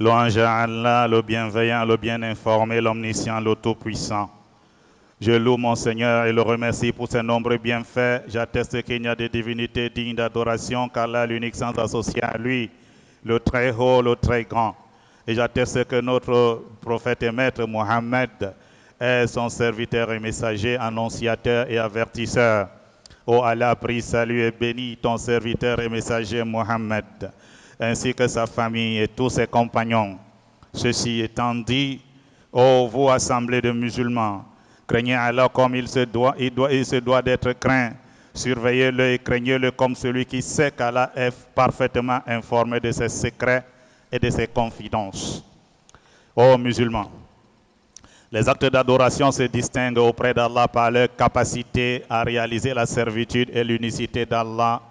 Louange à Allah, le bienveillant, le bien informé, l'omniscient, le tout-puissant. Je loue mon Seigneur et le remercie pour ses nombreux bienfaits. J'atteste qu'il n'y a de divinité digne d'adoration qu'Allah, l'unique sans associé à lui, le très haut, le très grand. Et j'atteste que notre prophète et maître Mohammed est son serviteur et messager, annonciateur et avertisseur. Ô Allah, prie, salue et bénis ton serviteur et messager Mohammed, ainsi que sa famille et tous ses compagnons. Ceci étant dit, ô vous assemblée de musulmans, craignez Allah comme il se doit d'être craint. Surveillez-le et craignez-le comme celui qui sait qu'Allah est parfaitement informé de ses secrets et de ses confidences. Ô musulmans, les actes d'adoration se distinguent auprès d'Allah par leur capacité à réaliser la servitude et l'unicité d'Allah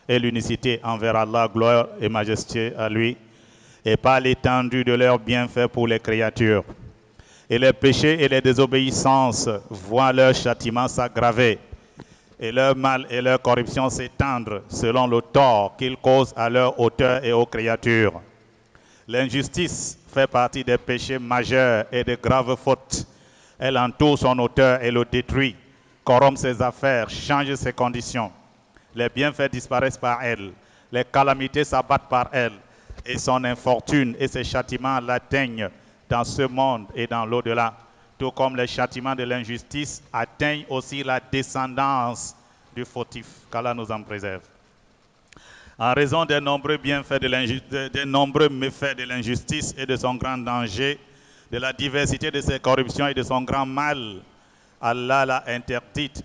et l'unicité envers Allah, gloire et majesté à lui, et par l'étendue de leurs bienfaits pour les créatures. Et les péchés et les désobéissances voient leur châtiment s'aggraver, et leur mal et leur corruption s'étendre selon le tort qu'ils causent à leur auteur et aux créatures. L'injustice fait partie des péchés majeurs et de graves fautes. Elle entoure son auteur et le détruit, corrompt ses affaires, change ses conditions. Les bienfaits disparaissent par elle, les calamités s'abattent par elle, et son infortune et ses châtiments l'atteignent dans ce monde et dans l'au-delà, tout comme les châtiments de l'injustice atteignent aussi la descendance du fautif, qu'Allah nous en préserve. En raison des nombreux bienfaits des nombreux méfaits de l'injustice et de son grand danger, de la diversité de ses corruptions et de son grand mal, Allah l'a interdite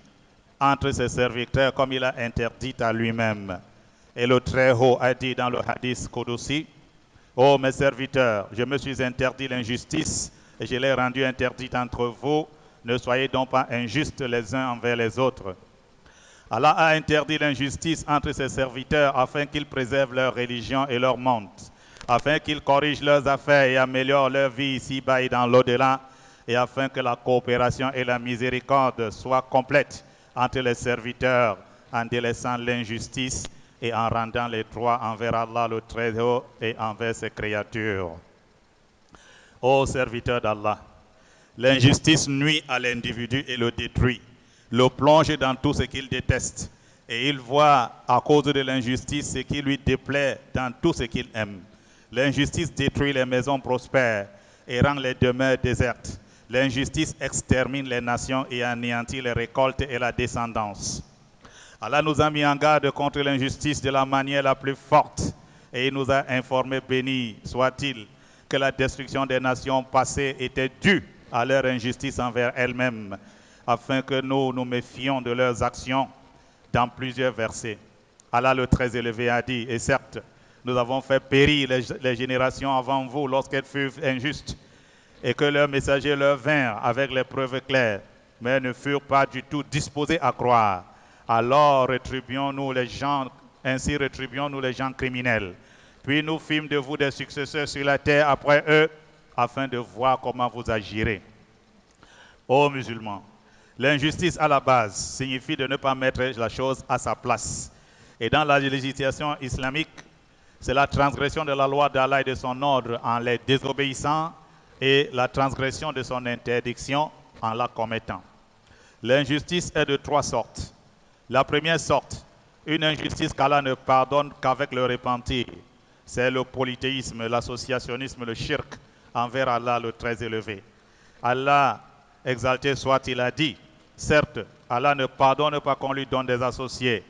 entre ses serviteurs comme il a interdit à lui-même. Et le Très-Haut a dit dans le hadith Qudsi, « Ô mes serviteurs, je me suis interdit l'injustice et je l'ai rendue interdite entre vous. Ne soyez donc pas injustes les uns envers les autres. » Allah a interdit l'injustice entre ses serviteurs afin qu'ils préservent leur religion et leur monde, afin qu'ils corrigent leurs affaires et améliorent leur vie ici-bas et dans l'au-delà, et afin que la coopération et la miséricorde soient complètes entre les serviteurs en délaissant l'injustice et en rendant les droits envers Allah le Très-Haut et envers ses créatures. Ô serviteurs d'Allah, l'injustice nuit à l'individu et le détruit, le plonge dans tout ce qu'il déteste, et il voit à cause de l'injustice ce qui lui déplaît dans tout ce qu'il aime. L'injustice détruit les maisons prospères et rend les demeures désertes. L'injustice extermine les nations et anéantit les récoltes et la descendance. Allah nous a mis en garde contre l'injustice de la manière la plus forte, et il nous a informé, béni soit-il, que la destruction des nations passées était due à leur injustice envers elles-mêmes, afin que nous nous méfions de leurs actions dans plusieurs versets. Allah le très élevé a dit, et certes, nous avons fait périr les générations avant vous lorsqu'elles furent injustes, et que leurs messagers leur vinrent avec les preuves claires, mais ne furent pas du tout disposés à croire. Alors rétribuons-nous les gens, ainsi rétribuons-nous les gens criminels. Puis nous fîmes de vous des successeurs sur la terre après eux, afin de voir comment vous agirez. Ô musulmans, l'injustice à la base signifie de ne pas mettre la chose à sa place. Et dans la législation islamique, c'est la transgression de la loi d'Allah et de son ordre en les désobéissant et la transgression de son interdiction en la commettant. L'injustice est de trois sortes. La première sorte, une injustice qu'Allah ne pardonne qu'avec le repentir. C'est le polythéisme, l'associationnisme, le shirk envers Allah le très élevé. Allah, exalté soit-il, a dit, certes, Allah ne pardonne pas qu'on lui donne des associés,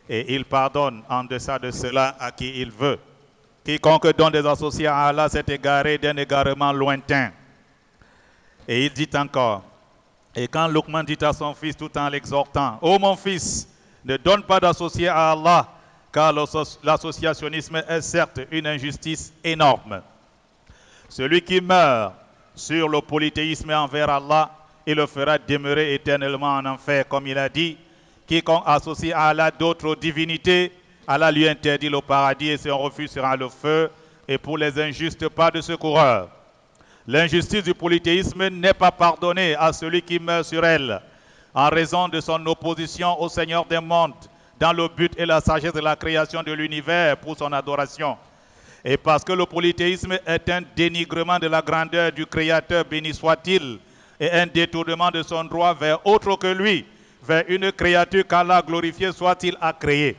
et il pardonne en deçà de cela à qui il veut. Quiconque donne des associés à Allah s'est égaré d'un égarement lointain. Et il dit encore, et quand Luqman dit à son fils tout en l'exhortant, « Ô mon fils, ne donne pas d'associés à Allah, car l'associationnisme est certes une injustice énorme. Celui qui meurt sur le polythéisme envers Allah, il le fera demeurer éternellement en enfer, comme il a dit, quiconque associe à Allah d'autres divinités, Allah lui interdit le paradis et son refus sera le feu, et pour les injustes, pas de secoureur. L'injustice du polythéisme n'est pas pardonnée à celui qui meurt sur elle, en raison de son opposition au Seigneur des mondes, dans le but et la sagesse de la création de l'univers pour son adoration. Et parce que le polythéisme est un dénigrement de la grandeur du Créateur, béni soit-il, et un détournement de son droit vers autre que lui, vers une créature qu'Allah glorifié soit-il a créée.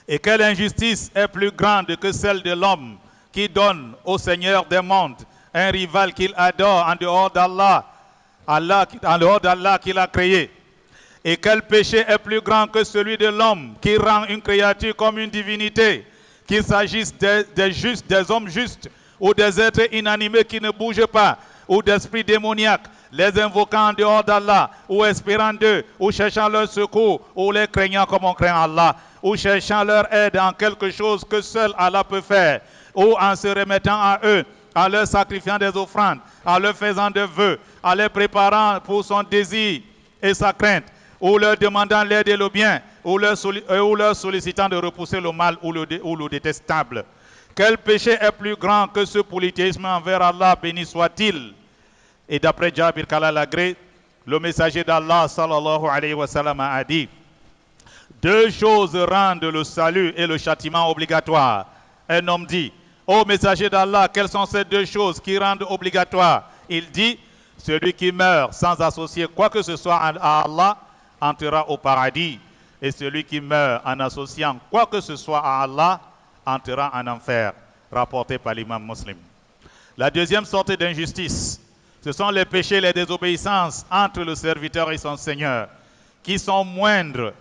Et quelle injustice est plus grande que celle de l'homme qui donne au Seigneur des mondes un rival qu'il adore en dehors d'Allah, en dehors d'Allah qu'il a créé. Et quel péché est plus grand que celui de l'homme qui rend une créature comme une divinité, qu'il s'agisse des hommes justes ou des êtres inanimés qui ne bougent pas, ou d'esprits démoniaques, les invoquant en dehors d'Allah, ou espérant d'eux, ou cherchant leur secours, ou les craignant comme on craint Allah, ou cherchant leur aide en quelque chose que seul Allah peut faire, ou en se remettant à eux, en leur sacrifiant des offrandes, en leur faisant des vœux, en les préparant pour son désir et sa crainte, ou leur demandant l'aide et le bien, ou leur sollicitant de repousser le mal ou le détestable. Quel péché est plus grand que ce polythéisme envers Allah, béni soit-il? Et d'après Jabir Kalalagré, le messager d'Allah sallallahu alayhi wa sallam a dit: deux choses rendent le salut et le châtiment obligatoire. Un homme dit: ô messager d'Allah, quelles sont ces deux choses qui rendent obligatoire? Il dit: celui qui meurt sans associer quoi que ce soit à Allah entrera au paradis, et celui qui meurt en associant quoi que ce soit à Allah entrera en enfer. Rapporté par l'imam Muslim. La deuxième sorte d'injustice, ce sont les péchés et les désobéissances entre le serviteur et son Seigneur, qui sont moindres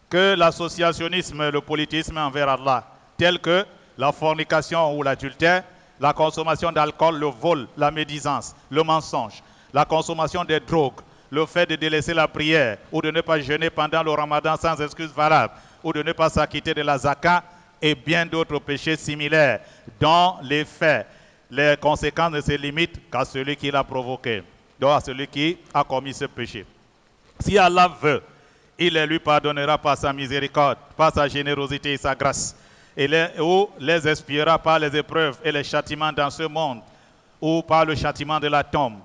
que l'associationnisme, le polythéisme envers Allah, tels que la fornication ou l'adultère, la consommation d'alcool, le vol, la médisance, le mensonge, la consommation des drogues, le fait de délaisser la prière ou de ne pas jeûner pendant le ramadan sans excuse valable, ou de ne pas s'acquitter de la zakat, et bien d'autres péchés similaires, dont les faits, les conséquences ne se limitent qu'à celui qui l'a provoqué, donc à celui qui a commis ce péché. Si Allah veut, il les lui pardonnera par sa miséricorde, par sa générosité et sa grâce, ou les expiera par les épreuves et les châtiments dans ce monde, ou par le châtiment de la tombe.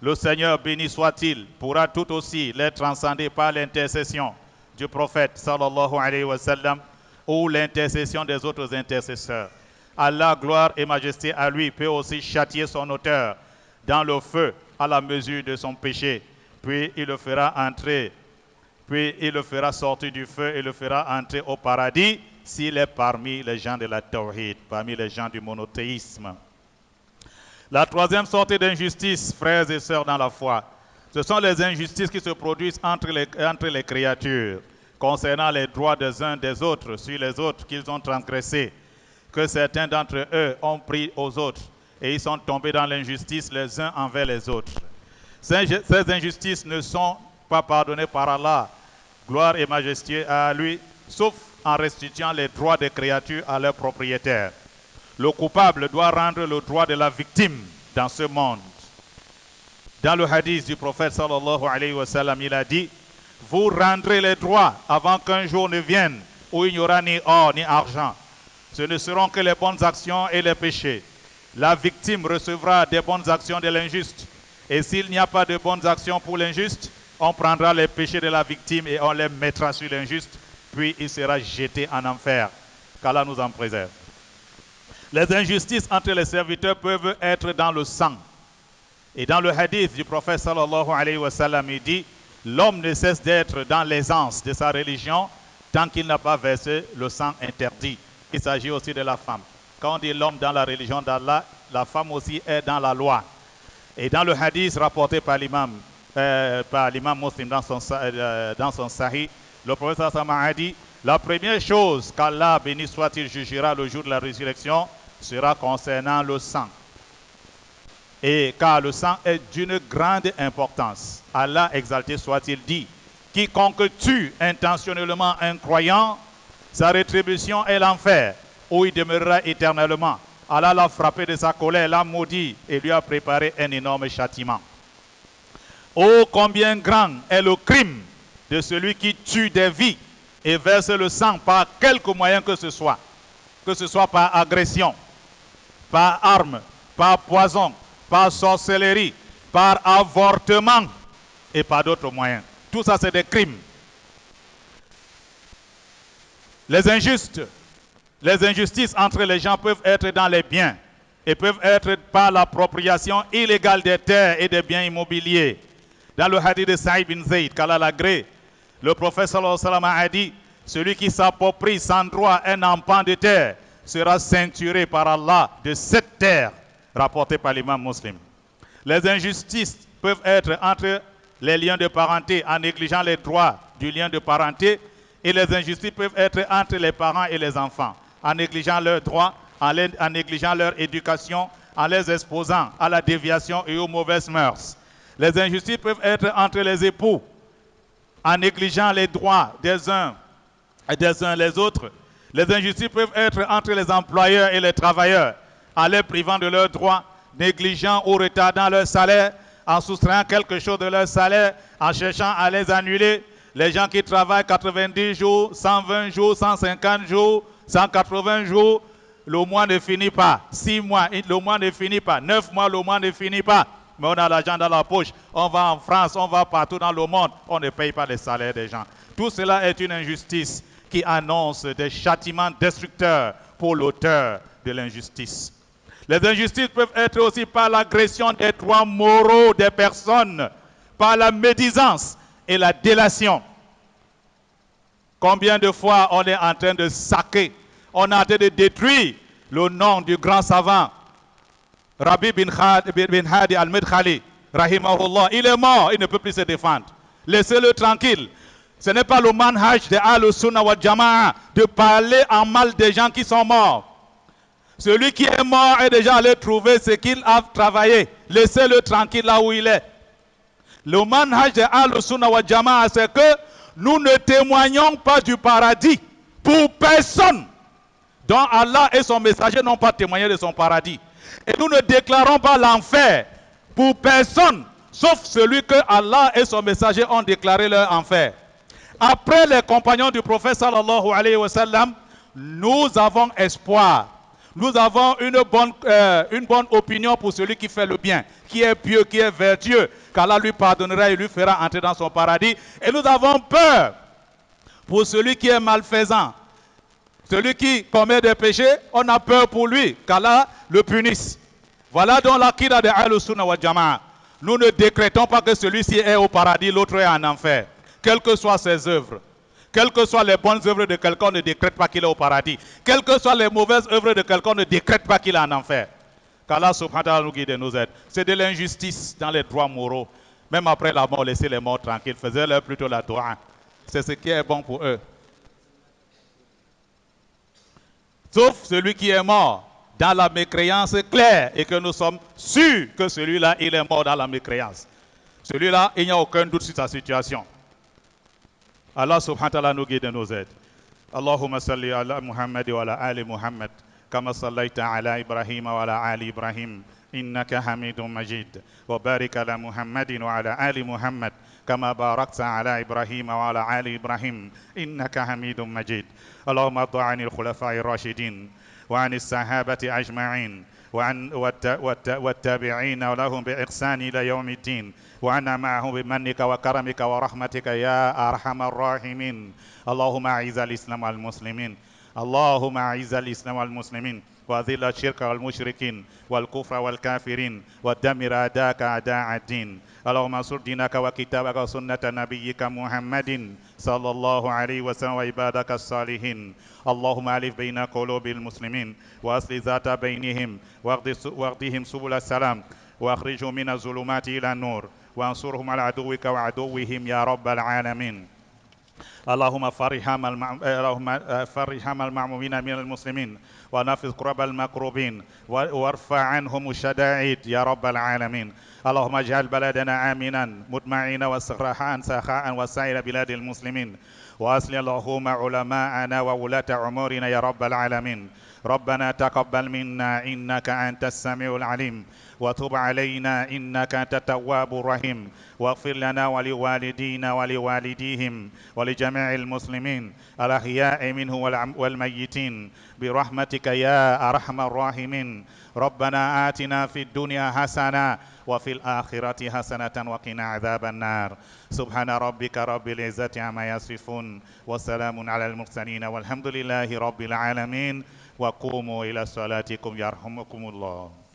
Le Seigneur, béni soit-il, pourra tout aussi les transcender par l'intercession du prophète sallallahu alayhi wa sallam, ou l'intercession des autres intercesseurs. Allah, gloire et majesté à lui, peut aussi châtier son auteur dans le feu à la mesure de son péché, puis il le fera entrer, puis il le fera sortir du feu et le fera entrer au paradis s'il est parmi les gens de la tawhid, parmi les gens du monothéisme. La troisième sorte d'injustice, frères et sœurs dans la foi, ce sont les injustices qui se produisent entre les créatures, concernant les droits des uns des autres sur les autres qu'ils ont transgressés, que certains d'entre eux ont pris aux autres, et ils sont tombés dans l'injustice les uns envers les autres. Ces injustices ne sont pas pardonnées par Allah, gloire et majesté à lui, sauf en restituant les droits des créatures à leurs propriétaires. Le coupable doit rendre le droit de la victime dans ce monde. Dans le hadith du prophète sallallahu alayhi wa sallam, il a dit: vous rendrez les droits avant qu'un jour ne vienne où il n'y aura ni or ni argent. Ce ne seront que les bonnes actions et les péchés. La victime recevra des bonnes actions de l'injuste. Et s'il n'y a pas de bonnes actions pour l'injuste, on prendra les péchés de la victime et on les mettra sur l'injuste, puis il sera jeté en enfer. Qu'Allah nous en préserve. Les injustices entre les serviteurs peuvent être dans le sang. Et dans le hadith du prophète sallallahu alayhi wa sallam, il dit: l'homme ne cesse d'être dans l'aisance de sa religion tant qu'il n'a pas versé le sang interdit. Il s'agit aussi de la femme. Quand on dit l'homme dans la religion d'Allah, la femme aussi est dans la loi. Et dans le hadith rapporté par l'imam Muslim dans son Sahih, le prophète sallallahu alayhi wa sallam a dit: la première chose qu'Allah, béni soit-il, jugera le jour de la résurrection sera concernant le sang. Et car le sang est d'une grande importance. Allah, exalté soit-il, dit: quiconque tue intentionnellement un croyant, sa rétribution est l'enfer, où il demeurera éternellement. Allah l'a frappé de sa colère, l'a maudit et lui a préparé un énorme châtiment. Oh, combien grand est le crime de celui qui tue des vies et verse le sang par quelque moyen que ce soit par agression, par arme, par poison, par sorcellerie, par avortement et par d'autres moyens. Tout ça, c'est des crimes. Les injustes Les injustices entre les gens peuvent être dans les biens et peuvent être par l'appropriation illégale des terres et des biens immobiliers. Dans le hadith de Saïd bin Zayd, qu'Allah l'agrée, le prophète sallallahu alayhi wa sallam a dit, celui qui s'approprie sans droit un empan de terre sera ceinturé par Allah de 7 terres, rapporté par l'imam muslim. Les injustices peuvent être entre les liens de parenté en négligeant les droits du lien de parenté, et les injustices peuvent être entre les parents et les enfants en négligeant leurs droits, en négligeant leur éducation, en les exposant à la déviation et aux mauvaises mœurs. Les injustices peuvent être entre les époux en négligeant les droits des uns les autres. Les injustices peuvent être entre les employeurs et les travailleurs en les privant de leurs droits, négligeant ou retardant leur salaire, en soustrayant quelque chose de leur salaire, en cherchant à les annuler. Les gens qui travaillent 90 jours, 120 jours, 150 jours, 180 jours, le mois ne finit pas. 6 mois, le mois ne finit pas. 9 mois, le mois ne finit pas. Mais on a l'argent dans la poche. On va en France, on va partout dans le monde. On ne paye pas les salaires des gens. Tout cela est une injustice qui annonce des châtiments destructeurs pour l'auteur de l'injustice. Les injustices peuvent être aussi par l'agression des droits moraux des personnes, par la médisance et la délation. Combien de fois on est en train de saquer, on est en train de détruire le nom du grand savant, Rabi bin Hadi al-Madkhali, rahimahullah. Il est mort, il ne peut plus se défendre. Laissez-le tranquille. Ce n'est pas le manhaj de Ahl-Sunnah wal Jama'a de parler en mal des gens qui sont morts. Celui qui est mort est déjà allé trouver ce qu'il a travaillé. Laissez-le tranquille là où il est. Le manhaj de Ahl-Sunnah wal Jama'a, c'est que nous ne témoignons pas du paradis pour personne dont Allah et son messager n'ont pas témoigné de son paradis. Et nous ne déclarons pas l'enfer pour personne, sauf celui que Allah et son messager ont déclaré leur enfer. Après les compagnons du prophète sallallahu alayhi wa sallam, nous avons espoir. Nous avons une bonne opinion pour celui qui fait le bien, qui est pieux, qui est vertueux, qu'Allah lui pardonnera et lui fera entrer dans son paradis. Et nous avons peur pour celui qui est malfaisant. Celui qui commet des péchés, on a peur pour lui, qu'Allah le punisse. Voilà donc l'aqida de Ahl-Sunnah wal Jama'a. Nous ne décrétons pas que celui-ci est au paradis, l'autre est en enfer. Quelles que soient ses œuvres. Quelles que soient les bonnes œuvres de quelqu'un, on ne décrète pas qu'il est au paradis. Quelles que soient les mauvaises œuvres de quelqu'un, on ne décrète pas qu'il est en enfer. Qu'Allah subhanahu wa ta'ala nous guide et nous aide. C'est de l'injustice dans les droits moraux. Même après la mort, laissez les morts tranquilles. Faisez-leur plutôt la dua. C'est ce qui est bon pour eux. Sauf celui qui est mort dans la mécréance claire et que nous sommes sûrs que celui-là, il est mort dans la mécréance. Celui-là, il n'y a aucun doute sur sa situation. Allah subhanahu wa ta'ala nous guide et nous aide. Allahumma salli ala Muhammad wa ala ali Muhammad kama sallaita ala Ibrahim wa ala ali Ibrahim innaka Hamidum Majid wa barik ala Muhammadin wa ala ali Muhammad kama barakta ala Ibrahim wa ala ali Ibrahim innaka Hamidum Majid. اللهم ارض عن الخلفاء الراشدين وعن الصحابة أجمعين وعن والتابعين لهم بإحسان إلى يوم الدين وعنا معهم بمنك وكرمك ورحمتك يا أرحم الراحمين. اللهم أعز الإسلام والمسلمين. اللهم أعز الإسلام والمسلمين وأذل الشرك والمشركين والكفر والكافرين ودمر أعداءك أعداء الدين. اللهم انصر دينك وكتابك وسنة نبيك محمد صلى الله عليه وسلم وعبادك الصالحين. اللهم ألف بين قلوب المسلمين وأصلح ذات بينهم واهدهم سبل السلام وأخرجهم من الظلمات إلى النور وانصرهم على عدوك وعدوهم يا رب العالمين. اللهم فرج هم المعمومين من المسلمين ونفذ كرب المكروبين وارفع عنهم الشدائد يا رب العالمين. اللهم اجعل بلدنا آمنا مطمئنا وسخاء وسائر بلاد المسلمين وأصلح اللهم علماءنا وولاة أمورنا يا رب العالمين. ربنا تقبل منا إنك أنت السميع العليم وتب علينا إنك أنت التواب الرحيم واغفر لنا ولوالدينا ولوالديهم ولجميع المسلمين الأحياء منه والميتين برحمتك يا أرحم الراحمين. ربنا آتنا في الدنيا حسنة وفي الآخرة حسنة وقنا عذاب النار. سبحان ربك رب العزة عما يصفون وسلام على المرسلين والحمد لله رب العالمين. وقوموا إلى صلاتكم يرحمكم الله.